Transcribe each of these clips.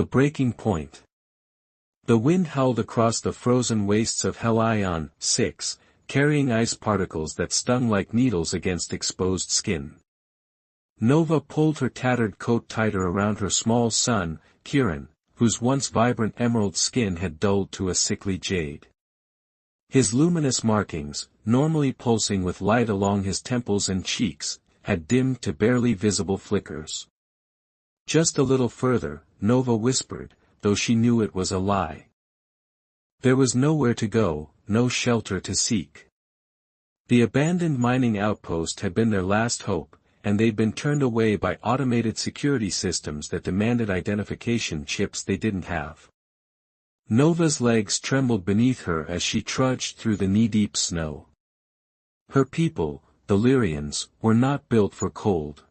The breaking point. The wind howled across the frozen wastes of HFY 6, carrying ice particles that stung like needles against exposed skin. Nova pulled her tattered coat tighter around her small son, Kieran, whose once vibrant emerald skin had dulled to a sickly jade. His luminous markings, normally pulsing with light along his temples and cheeks, had dimmed to barely visible flickers. Just a little further, Nova whispered, though she knew it was a lie. There was nowhere to go, no shelter to seek. The abandoned mining outpost had been their last hope, and they'd been turned away by automated security systems that demanded identification chips they didn't have. Nova's legs trembled beneath her as she trudged through the knee-deep snow. Her people, the Lyrians, were not built for cold.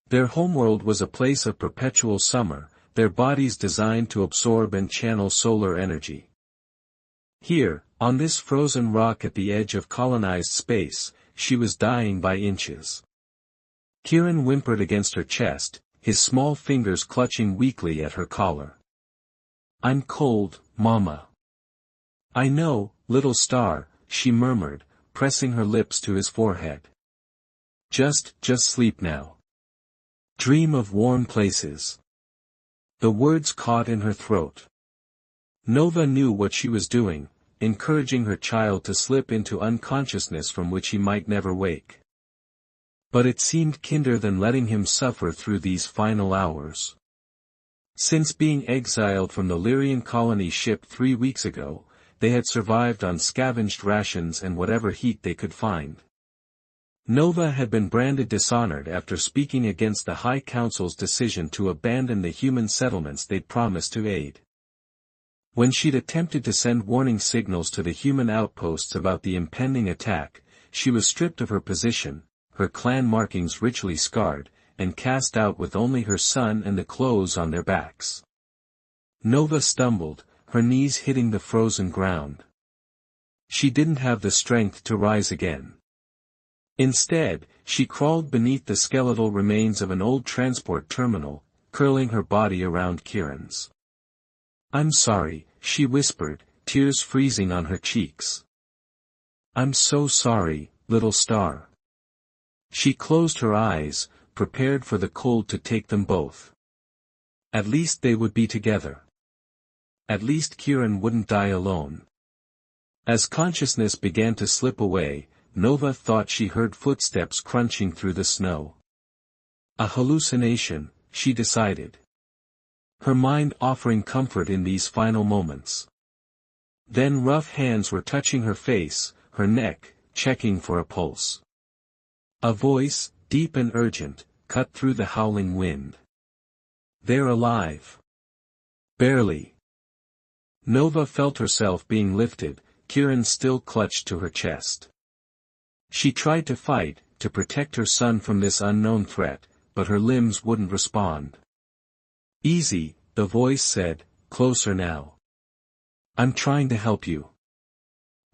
Their homeworld was a place of perpetual summer, their bodies designed to absorb and channel solar energy. Here, on this frozen rock at the edge of colonized space, she was dying by inches. Kieran whimpered against her chest, his small fingers clutching weakly at her collar. "I'm cold, Mama." "I know, little star," she murmured, pressing her lips to his forehead. Just sleep now. Dream of warm places." The words caught in her throat. Nova knew what she was doing, encouraging her child to slip into unconsciousness from which he might never wake. But it seemed kinder than letting him suffer through these final hours. Since being exiled from the Lyrian colony ship 3 weeks ago, they had survived on scavenged rations and whatever heat they could find. Nova had been branded dishonored after speaking against the High Council's decision to abandon the human settlements they'd promised to aid. When she'd attempted to send warning signals to the human outposts about the impending attack, she was stripped of her position, her clan markings richly scarred, and cast out with only her son and the clothes on their backs. Nova stumbled, her knees hitting the frozen ground. She didn't have the strength to rise again. Instead, she crawled beneath the skeletal remains of an old transport terminal, curling her body around Kieran's. "I'm sorry," she whispered, tears freezing on her cheeks. "I'm so sorry, little star." She closed her eyes, prepared for the cold to take them both. At least they would be together. At least Kieran wouldn't die alone. As consciousness began to slip away, Nova thought she heard footsteps crunching through the snow. A hallucination, she decided. Her mind offering comfort in these final moments. Then rough hands were touching her face, her neck, checking for a pulse. A voice, deep and urgent, cut through the howling wind. "They're alive." Barely. Nova felt herself being lifted, Kieran still clutched to her chest. She tried to fight, to protect her son from this unknown threat, but her limbs wouldn't respond. "Easy," the voice said, "closer now. I'm trying to help you."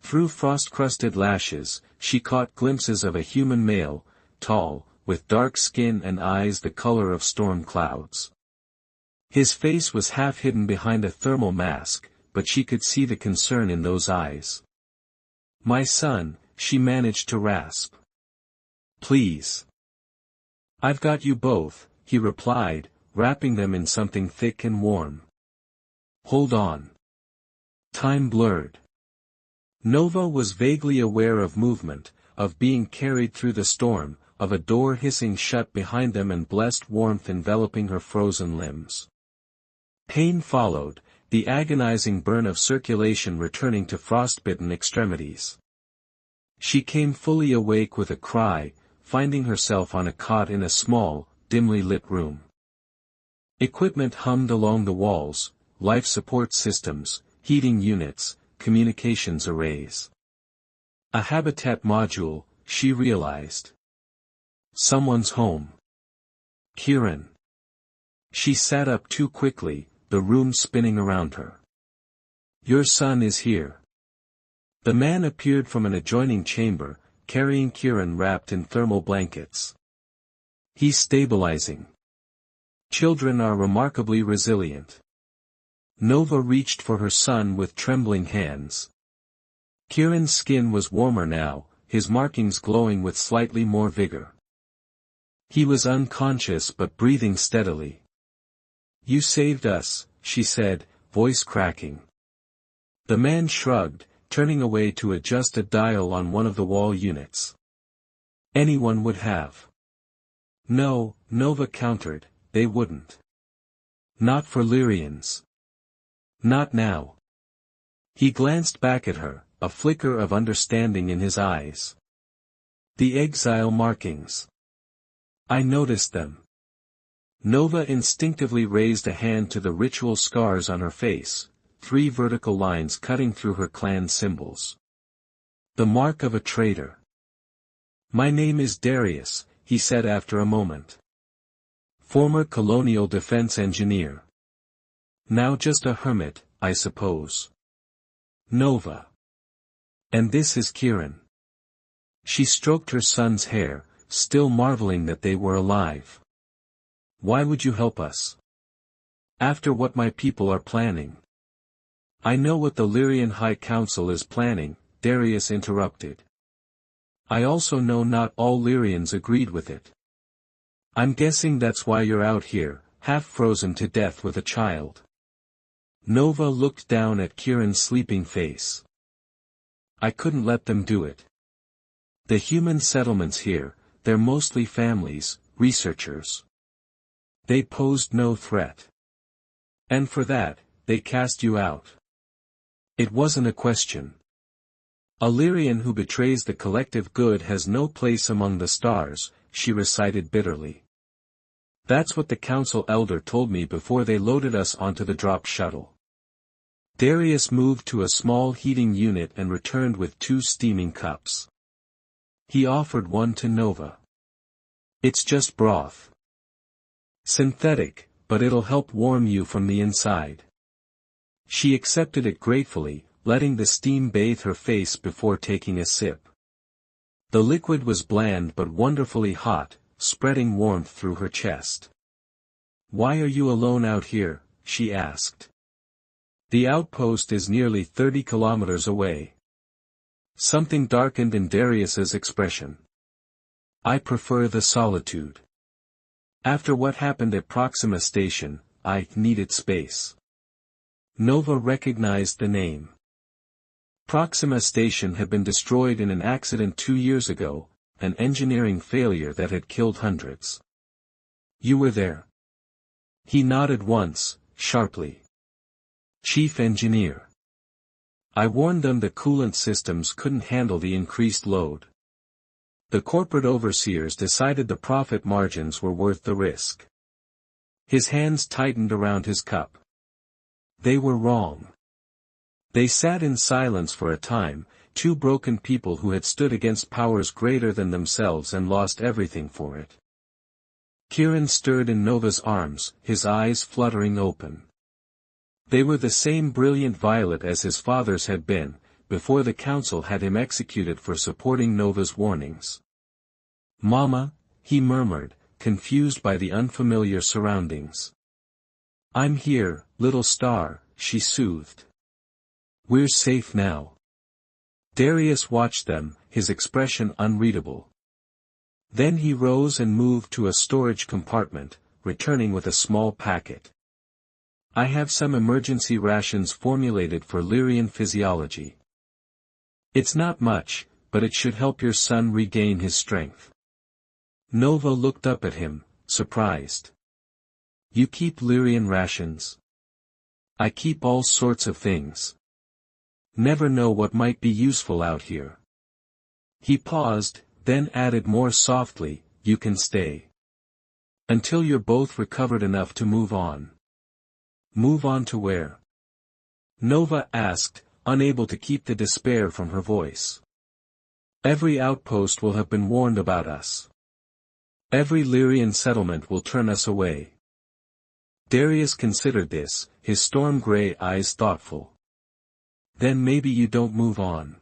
Through frost-crusted lashes, she caught glimpses of a human male, tall, with dark skin and eyes the color of storm clouds. His face was half hidden behind a thermal mask, but she could see the concern in those eyes. "My son," she managed to rasp. "Please." "I've got you both," he replied, wrapping them in something thick and warm. "Hold on." Time blurred. Nova was vaguely aware of movement, of being carried through the storm, of a door hissing shut behind them and blessed warmth enveloping her frozen limbs. Pain followed, the agonizing burn of circulation returning to frostbitten extremities. She came fully awake with a cry, finding herself on a cot in a small, dimly lit room. Equipment hummed along the walls, life support systems, heating units, communications arrays. A habitat module, she realized. Someone's home. Kieran. She sat up too quickly, the room spinning around her. "Your son is here." The man appeared from an adjoining chamber, carrying Kieran wrapped in thermal blankets. "He's stabilizing." Children are remarkably resilient. Nova reached for her son with trembling hands. Kieran's skin was warmer now, his markings glowing with slightly more vigor. He was unconscious but breathing steadily. "You saved us," she said, voice cracking. The man shrugged, turning away to adjust a dial on one of the wall units. "Anyone would have." "No," Nova countered, "they wouldn't. Not for Lyrians. Not now." He glanced back at her, a flicker of understanding in his eyes. "The exile markings. I noticed them." Nova instinctively raised a hand to the ritual scars on her face, 3 vertical lines cutting through her clan symbols. "The mark of a traitor." "My name is Darius," he said after a moment. "Former colonial defense engineer. Now just a hermit, I suppose." "Nova. And this is Kieran." She stroked her son's hair, still marveling that they were alive. "Why would you help us?" "After what my people are planning." "I know what the Lyrian High Council is planning," Darius interrupted. "I also know not all Lyrians agreed with it. I'm guessing that's why you're out here, half frozen to death with a child." Nova looked down at Kieran's sleeping face. "I couldn't let them do it. The human settlements here, they're mostly families, researchers. They posed no threat. And for that, they cast you out. It wasn't a question. A Lyrian who betrays the collective good has no place among the stars," she recited bitterly. "That's what the council elder told me before they loaded us onto the drop shuttle." Darius moved to a small heating unit and returned with 2 steaming cups. He offered one to Nova. "It's just broth. Synthetic, but it'll help warm you from the inside." She accepted it gratefully, letting the steam bathe her face before taking a sip. The liquid was bland but wonderfully hot, spreading warmth through her chest. "Why are you alone out here?" she asked. "The outpost is nearly 30 kilometers away." Something darkened in Darius's expression. "I prefer the solitude. After what happened at Proxima Station, I needed space." Nova recognized the name. Proxima Station had been destroyed in an accident 2 years ago, an engineering failure that had killed hundreds. "You were there?" He nodded once, sharply. "Chief engineer. I warned them the coolant systems couldn't handle the increased load. The corporate overseers decided the profit margins were worth the risk." His hands tightened around his cup. "They were wrong." They sat in silence for a time, 2 broken people who had stood against powers greater than themselves and lost everything for it. Kieran stirred in Nova's arms, his eyes fluttering open. They were the same brilliant violet as his father's had been, before the council had him executed for supporting Nova's warnings. "Mama," he murmured, confused by the unfamiliar surroundings. "I'm here, little star," she soothed. "We're safe now." Darius watched them, his expression unreadable. Then he rose and moved to a storage compartment, returning with a small packet. "I have some emergency rations formulated for Lyrian physiology. It's not much, but it should help your son regain his strength." Nova looked up at him, surprised. "You keep Lyrian rations?" "I keep all sorts of things. Never know what might be useful out here." He paused, then added more softly, "You can stay. Until you're both recovered enough to move on." "Move on to where?" Nova asked, unable to keep the despair from her voice. "Every outpost will have been warned about us. Every Lyrian settlement will turn us away." Darius considered this, his storm-gray eyes thoughtful. "Then maybe you don't move on."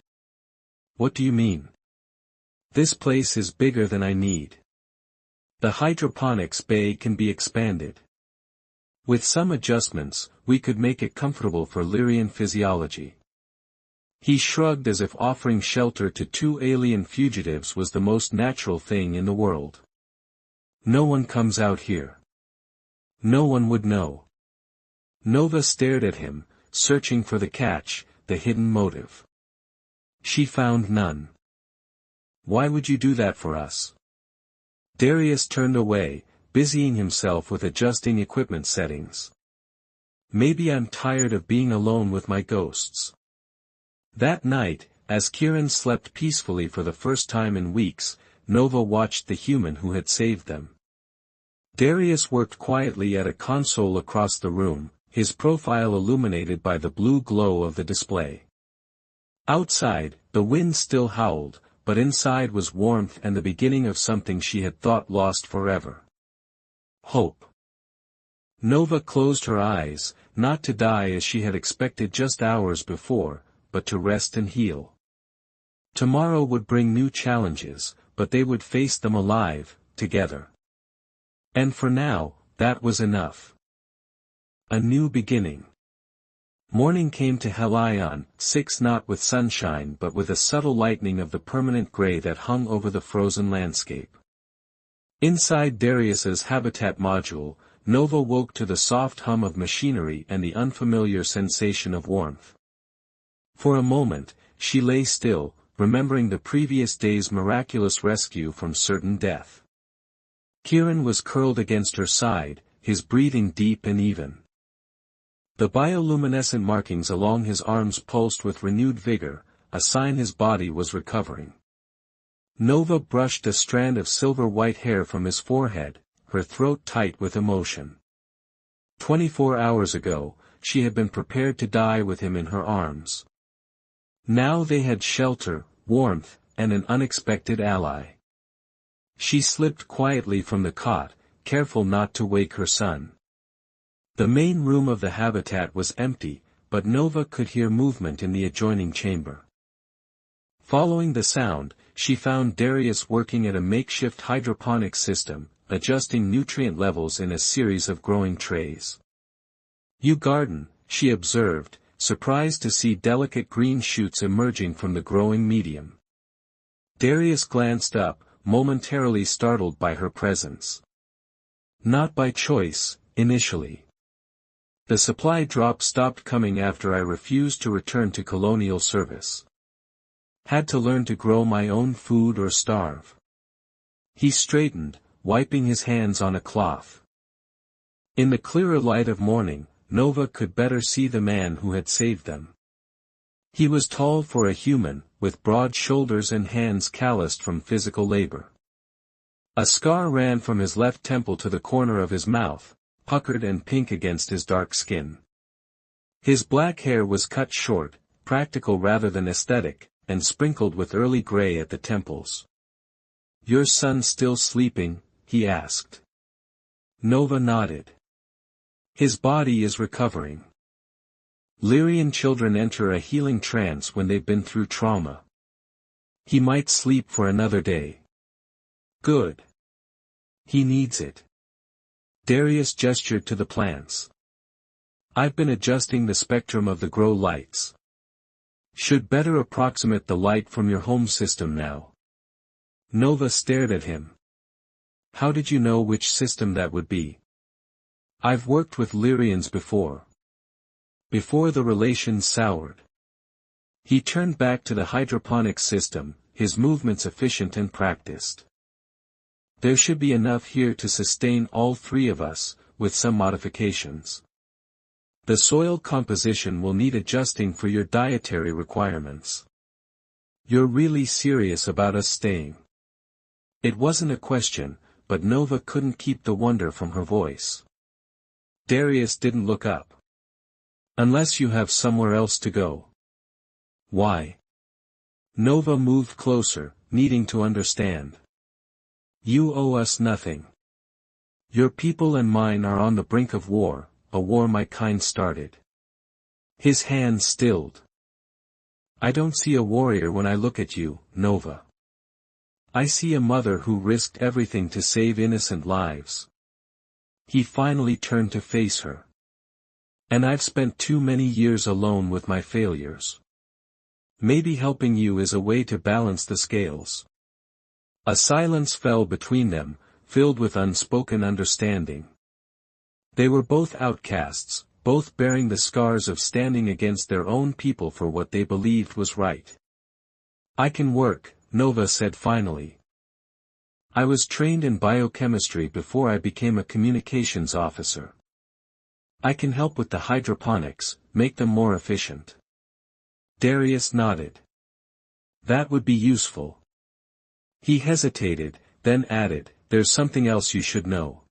"What do you mean?" "This place is bigger than I need. The hydroponics bay can be expanded. With some adjustments, we could make it comfortable for Lyrian physiology. He shrugged as if offering shelter to two alien fugitives was the most natural thing in the world. No one comes out here. No one would know. Nova stared at him, searching for the catch, the hidden motive. She found none. Why would you do that for us? Darius turned away, busying himself with adjusting equipment settings. Maybe I'm tired of being alone with my ghosts. That night, as Kieran slept peacefully for the first time in weeks, Nova watched the human who had saved them. Darius worked quietly at a console across the room, his profile illuminated by the blue glow of the display. Outside, the wind still howled, but inside was warmth and the beginning of something she had thought lost forever. Hope. Nova closed her eyes, not to die as she had expected just hours before, but to rest and heal. Tomorrow would bring new challenges, but they would face them alive, together. And for now, that was enough. A new beginning. Morning came to Helion, 6 not with sunshine but with a subtle lightening of the permanent gray that hung over the frozen landscape. Inside Darius's habitat module, Nova woke to the soft hum of machinery and the unfamiliar sensation of warmth. For a moment, she lay still, remembering the previous day's miraculous rescue from certain death. Kieran was curled against her side, his breathing deep and even. The bioluminescent markings along his arms pulsed with renewed vigor, a sign his body was recovering. Nova brushed a strand of silver-white hair from his forehead, her throat tight with emotion. 24 hours ago, she had been prepared to die with him in her arms. Now they had shelter, warmth, and an unexpected ally. She slipped quietly from the cot, careful not to wake her son. The main room of the habitat was empty, but Nova could hear movement in the adjoining chamber. Following the sound, she found Darius working at a makeshift hydroponic system, adjusting nutrient levels in a series of growing trays. "You garden," she observed, surprised to see delicate green shoots emerging from the growing medium. Darius glanced up, momentarily startled by her presence. "Not by choice, initially. The supply drop stopped coming after I refused to return to colonial service. Had to learn to grow my own food or starve." He straightened, wiping his hands on a cloth. In the clearer light of morning, Nova could better see the man who had saved them. He was tall for a human, with broad shoulders and hands calloused from physical labor. A scar ran from his left temple to the corner of his mouth, puckered and pink against his dark skin. His black hair was cut short, practical rather than aesthetic, and sprinkled with early gray at the temples. "Your son still sleeping?" he asked. Nova nodded. "His body is recovering. Lyrian children enter a healing trance when they've been through trauma. He might sleep for another day." "Good. He needs it." Darius gestured to the plants. "I've been adjusting the spectrum of the grow lights. Should better approximate the light from your home system now." Nova stared at him. "How did you know which system that would be?" "I've worked with Lyrians before. Before the relations soured." He turned back to the hydroponic system, his movements efficient and practiced. "There should be enough here to sustain all three of us, with some modifications. The soil composition will need adjusting for your dietary requirements." "You're really serious about us staying?" It wasn't a question, but Nova couldn't keep the wonder from her voice. Darius didn't look up. "Unless you have somewhere else to go." "Why?" Nova moved closer, needing to understand. "You owe us nothing. Your people and mine are on the brink of war, a war my kind started." His hand stilled. "I don't see a warrior when I look at you, Nova. I see a mother who risked everything to save innocent lives." He finally turned to face her. And I've spent too many years alone with my failures. Maybe helping you is a way to balance the scales. A silence fell between them, filled with unspoken understanding. They were both outcasts, both bearing the scars of standing against their own people for what they believed was right. I can work, Nova said finally. I was trained in biochemistry before I became a communications officer. I can help with the hydroponics, make them more efficient. Darius nodded. That would be useful. He hesitated, then added, there's something else you should know.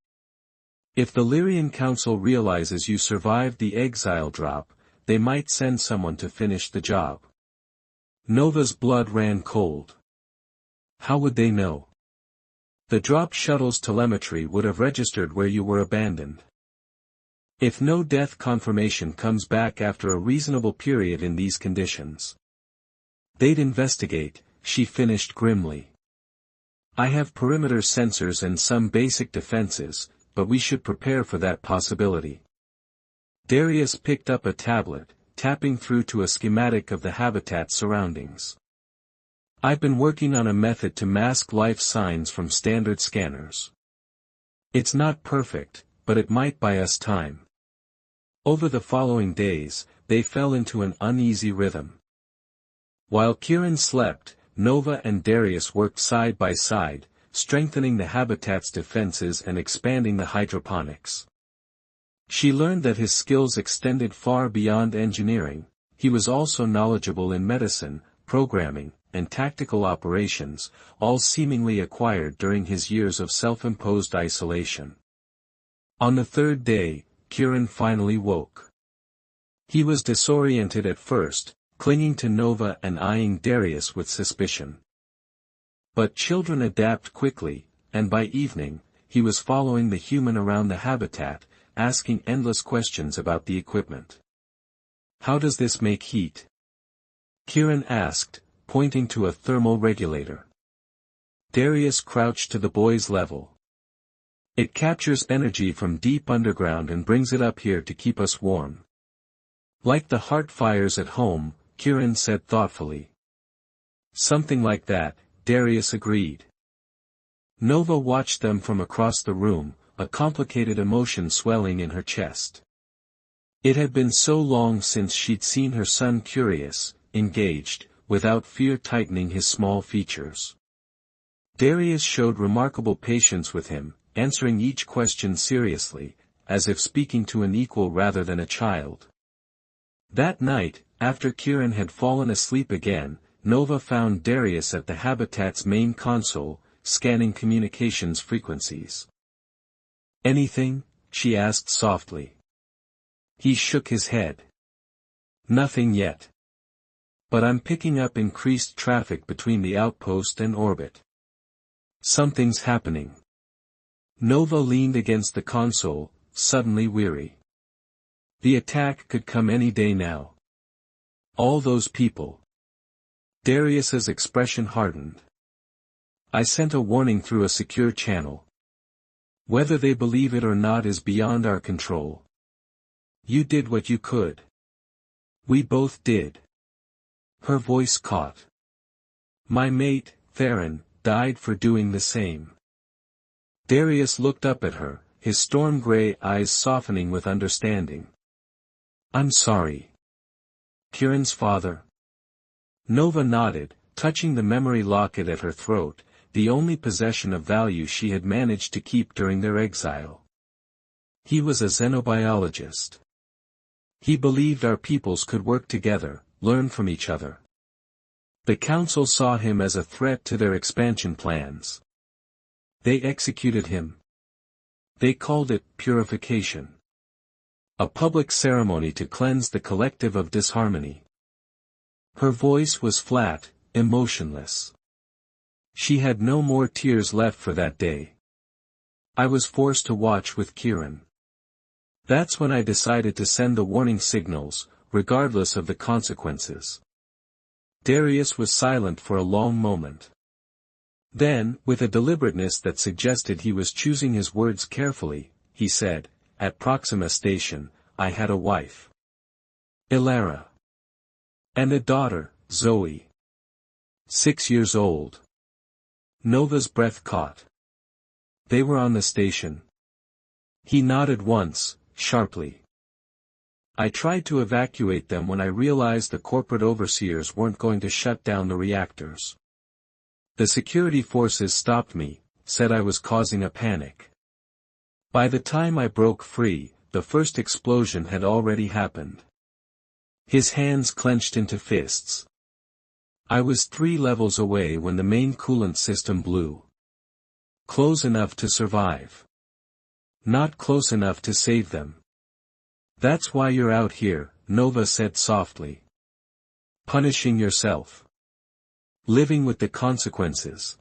If the Lyrian Council realizes you survived the exile drop, they might send someone to finish the job. Nova's blood ran cold. How would they know? The drop shuttle's telemetry would have registered where you were abandoned. If no death confirmation comes back after a reasonable period in these conditions, they'd investigate, she finished grimly. I have perimeter sensors and some basic defenses, but we should prepare for that possibility. Darius picked up a tablet, tapping through to a schematic of the habitat's surroundings. I've been working on a method to mask life signs from standard scanners. It's not perfect, but it might buy us time. Over the following days, they fell into an uneasy rhythm. While Kieran slept, Nova and Darius worked side by side, strengthening the habitat's defenses and expanding the hydroponics. She learned that his skills extended far beyond engineering. He was also knowledgeable in medicine, programming, and tactical operations, all seemingly acquired during his years of self-imposed isolation. On the third day, Kieran finally woke. He was disoriented at first, clinging to Nova and eyeing Darius with suspicion. But children adapt quickly, and by evening, he was following the human around the habitat, asking endless questions about the equipment. How does this make heat? Kieran asked, pointing to a thermal regulator. Darius crouched to the boy's level. It captures energy from deep underground and brings it up here to keep us warm. Like the heart fires at home, Kieran said thoughtfully. Something like that, Darius agreed. Nova watched them from across the room, a complicated emotion swelling in her chest. It had been so long since she'd seen her son curious, engaged, without fear tightening his small features. Darius showed remarkable patience with him, answering each question seriously, as if speaking to an equal rather than a child. That night, after Kieran had fallen asleep again, Nova found Darius at the habitat's main console, scanning communications frequencies. Anything? She asked softly. He shook his head. Nothing yet. But I'm picking up increased traffic between the outpost and orbit. Something's happening. Nova leaned against the console, suddenly weary. The attack could come any day now. All those people. Darius's expression hardened. I sent a warning through a secure channel. Whether they believe it or not is beyond our control. You did what you could. We both did. Her voice caught. My mate, Theron, died for doing the same. Darius looked up at her, his storm-gray eyes softening with understanding. I'm sorry. Kieran's father? Nova nodded, touching the memory locket at her throat, the only possession of value she had managed to keep during their exile. He was a xenobiologist. He believed our peoples could work together, learn from each other. The Council saw him as a threat to their expansion plans. They executed him. They called it purification. A public ceremony to cleanse the collective of disharmony. Her voice was flat, emotionless. She had no more tears left for that day. I was forced to watch with Kieran. That's when I decided to send the warning signals, regardless of the consequences. Darius was silent for a long moment. Then, with a deliberateness that suggested he was choosing his words carefully, he said, at Proxima Station, I had a wife, Ilara, and a daughter, Zoe. 6 years old. Nova's breath caught. They were on the station. He nodded once, sharply. I tried to evacuate them when I realized the corporate overseers weren't going to shut down the reactors. The security forces stopped me, said I was causing a panic. By the time I broke free, the first explosion had already happened. His hands clenched into fists. I was 3 levels away when the main coolant system blew. Close enough to survive. Not close enough to save them. That's why you're out here, Nova said softly. Punishing yourself. Living with the consequences.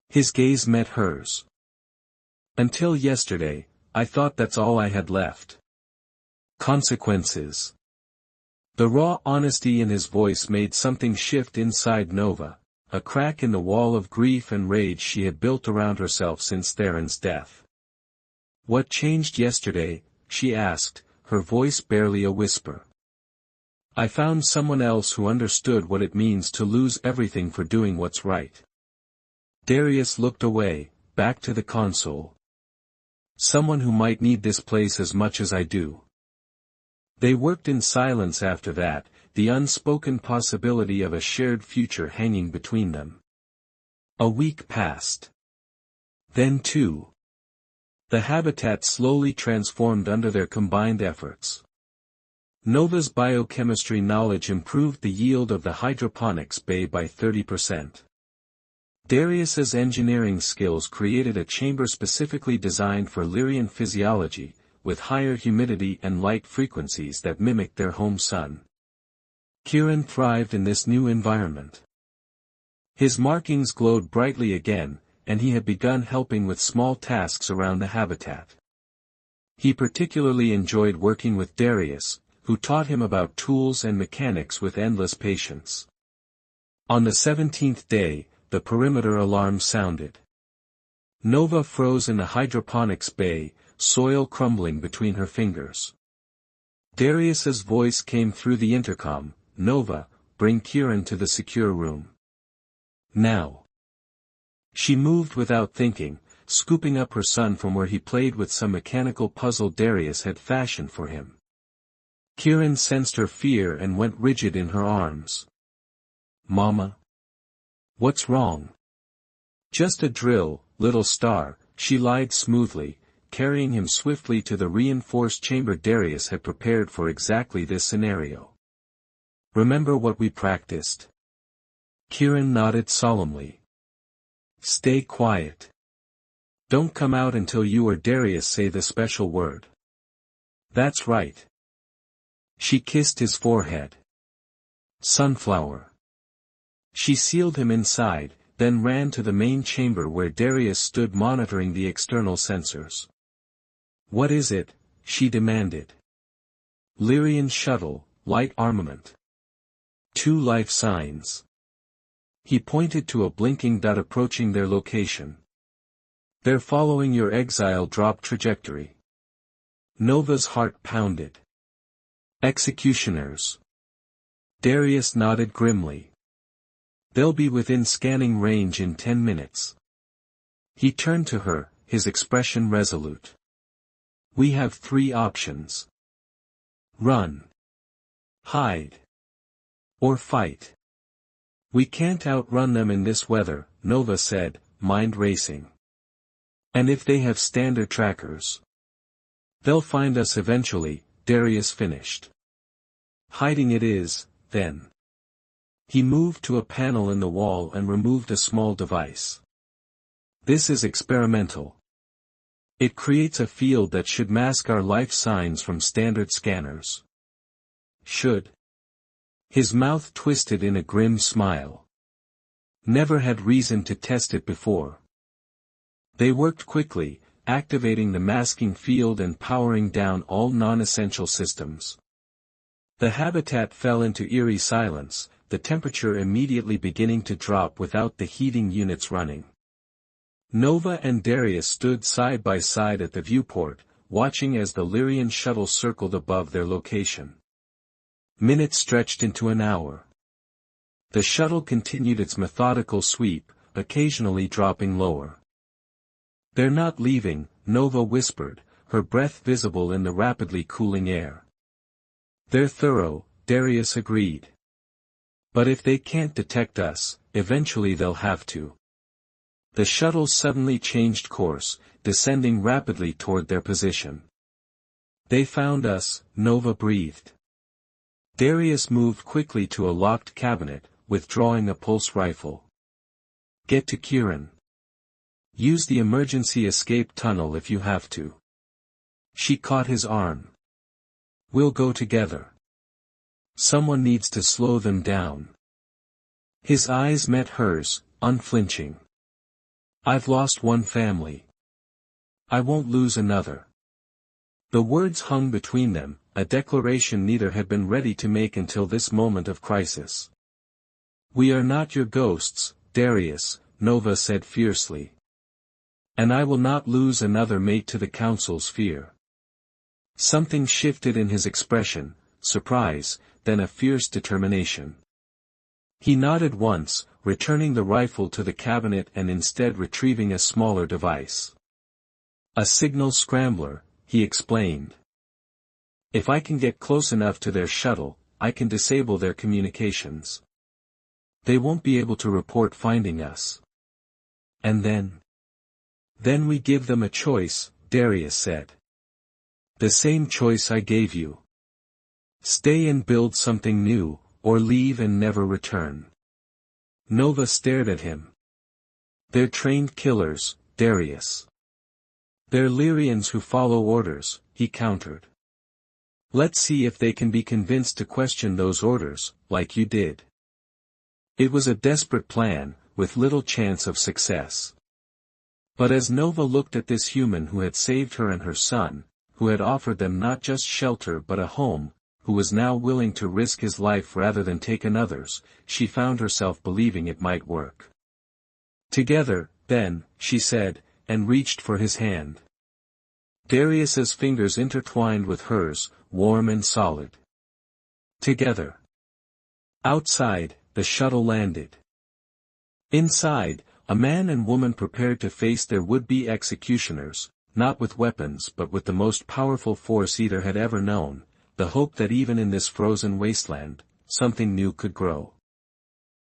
His gaze met hers. Until yesterday, I thought that's all I had left. Consequences. The raw honesty in his voice made something shift inside Nova, a crack in the wall of grief and rage she had built around herself since Theron's death. What changed yesterday? She asked, her voice barely a whisper. I found someone else who understood what it means to lose everything for doing what's right. Darius looked away, back to the console. Someone who might need this place as much as I do. They worked in silence after that, the unspoken possibility of a shared future hanging between them. A week passed. Then 2. The habitat slowly transformed under their combined efforts. Nova's biochemistry knowledge improved the yield of the hydroponics bay by 30%. Darius's engineering skills created a chamber specifically designed for Lyrian physiology, with higher humidity and light frequencies that mimicked their home sun. Kieran thrived in this new environment. His markings glowed brightly again, and he had begun helping with small tasks around the habitat. He particularly enjoyed working with Darius, who taught him about tools and mechanics with endless patience. On the 17th day, the perimeter alarm sounded. Nova froze in the hydroponics bay, soil crumbling between her fingers. Darius's voice came through the intercom, Nova, bring Kieran to the secure room. Now. She moved without thinking, scooping up her son from where he played with some mechanical puzzle Darius had fashioned for him. Kieran sensed her fear and went rigid in her arms. Mama? What's wrong? Just a drill, little star, she lied smoothly, carrying him swiftly to the reinforced chamber Darius had prepared for exactly this scenario. Remember what we practiced? Kieran nodded solemnly. Stay quiet. Don't come out until you or Darius say the special word. That's right. She kissed his forehead. Sunflower. She sealed him inside, then ran to the main chamber where Darius stood monitoring the external sensors. What is it? She demanded. Lyrian shuttle, light armament. 2 life signs. He pointed to a blinking dot approaching their location. They're following your exile drop trajectory. Nova's heart pounded. Executioners. Darius nodded grimly. They'll be within scanning range in 10 minutes. He turned to her, his expression resolute. We have 3 options. Run. Hide. Or fight. We can't outrun them in this weather, Nova said, mind racing. And if they have standard trackers? They'll find us eventually, Darius finished. Hiding it is, then. He moved to a panel in the wall and removed a small device. This is experimental. It creates a field that should mask our life signs from standard scanners. Should. His mouth twisted in a grim smile. Never had reason to test it before. They worked quickly, activating the masking field and powering down all non-essential systems. The habitat fell into eerie silence, the temperature immediately beginning to drop without the heating units running. Nova and Darius stood side by side at the viewport, watching as the Lyrian shuttle circled above their location. Minutes stretched into an hour. The shuttle continued its methodical sweep, occasionally dropping lower. "They're not leaving," Nova whispered, her breath visible in the rapidly cooling air. "They're thorough," Darius agreed. "But if they can't detect us, eventually they'll have to." The shuttle suddenly changed course, descending rapidly toward their position. "They found us," Nova breathed. Darius moved quickly to a locked cabinet, withdrawing a pulse rifle. "Get to Kieran. Use the emergency escape tunnel if you have to." She caught his arm. "We'll go together. Someone needs to slow them down." His eyes met hers, unflinching. "I've lost one family. I won't lose another." The words hung between them, a declaration neither had been ready to make until this moment of crisis. "We are not your ghosts, Darius," Nova said fiercely. "And I will not lose another mate to the Council's fear." Something shifted in his expression, surprise, then a fierce determination. He nodded once, returning the rifle to the cabinet and instead retrieving a smaller device. "A signal scrambler," he explained. "If I can get close enough to their shuttle, I can disable their communications. They won't be able to report finding us. And then? Then we give them a choice," Darius said. "The same choice I gave you. Stay and build something new, or leave and never return." Nova stared at him. "They're trained killers, Darius. They're Lyrians who follow orders," he countered. "Let's see if they can be convinced to question those orders, like you did." It was a desperate plan, with little chance of success. But as Nova looked at this human who had saved her and her son, who had offered them not just shelter but a home, who was now willing to risk his life rather than take another's, she found herself believing it might work. "Together, then," she said, and reached for his hand. Darius's fingers intertwined with hers, warm and solid. Together. Outside, the shuttle landed. Inside, a man and woman prepared to face their would-be executioners, not with weapons but with the most powerful force either had ever known, the hope that even in this frozen wasteland, something new could grow.